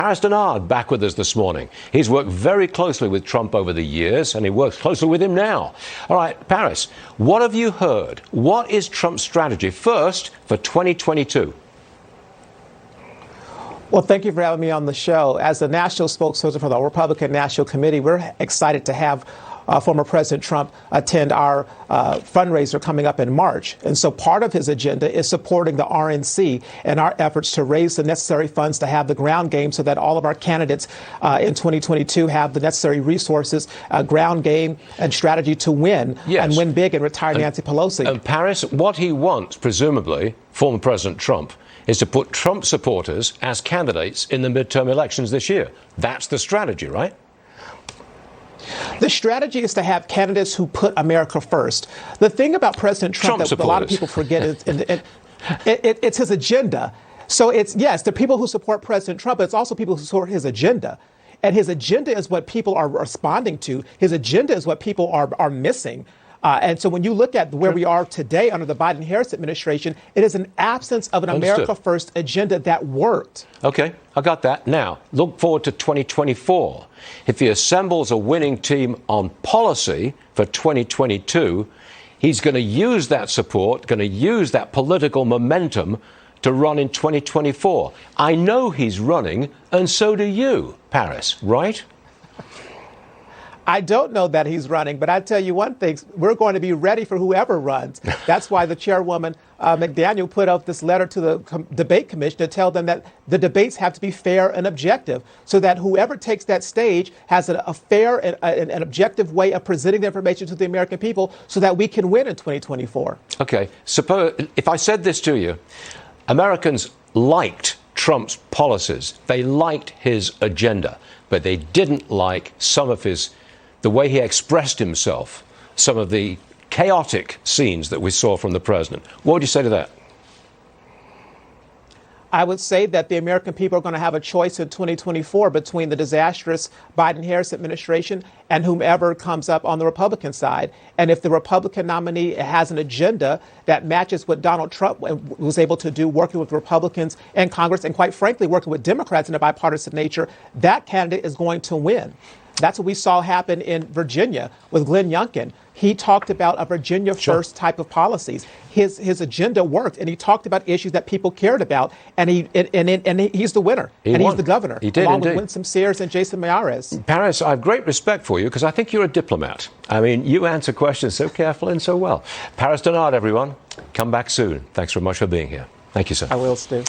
Paris Dennard back with us this morning. He's worked very closely with Trump over the years, and he works closely with him now. All right, Paris, what have you heard? What is Trump's strategy first for 2022? Well, thank you for having me on the show. As the national spokesperson for the Republican National Committee, we're excited to have former President Trump attend our fundraiser coming up in March. And so part of his agenda is supporting the RNC and our efforts to raise the necessary funds to have the ground game so that all of our candidates in 2022 have the necessary resources, ground game, and strategy to win and win big and retire Nancy Pelosi. And Paris, what he wants, presumably, former President Trump, is to put Trump supporters as candidates in the midterm elections this year. That's the strategy, right? The strategy is to have candidates who put America first. The thing about President Trump that a lot of people forget is it's his agenda. So it's, yes, the people who support President Trump, but it's also people who support his agenda. And his agenda is what people are responding to. His agenda is what people are missing. And so when you look at where we are today under the Biden-Harris administration, it is an absence of an America First agenda that worked. Okay, I got that. Now, look forward to 2024. If he assembles a winning team on policy for 2022, he's going to use that support, going to use that political momentum to run in 2024. I know he's running, and so do you, Paris, right? I don't know that he's running, but I tell you one thing, we're going to be ready for whoever runs. That's why the chairwoman, McDaniel, put out this letter to the debate commission to tell them that the debates have to be fair and objective so that whoever takes that stage has a fair and an objective way of presenting the information to the American people so that we can win in 2024. Okay. Suppose if I said this to you, Americans liked Trump's policies. They liked his agenda, but they didn't like some of the way he expressed himself, some of the chaotic scenes that we saw from the president. What would you say to that? I would say that the American people are going to have a choice in 2024 between the disastrous Biden-Harris administration and whomever comes up on the Republican side. And if the Republican nominee has an agenda that matches what Donald Trump was able to do working with Republicans in Congress and, quite frankly, working with Democrats in a bipartisan nature, that candidate is going to win. That's what we saw happen in Virginia with Glenn Youngkin. He talked about a Virginia first type of policies. His agenda worked, and he talked about issues that people cared about, and he's the winner, and he's the governor, along with Winsome Sears and Jason Miyares. Paris, I have great respect for you because I think you're a diplomat. I mean, you answer questions so carefully and so well. Paris Dennard, everyone. Come back soon. Thanks very much for being here. Thank you, sir. I will, Stu.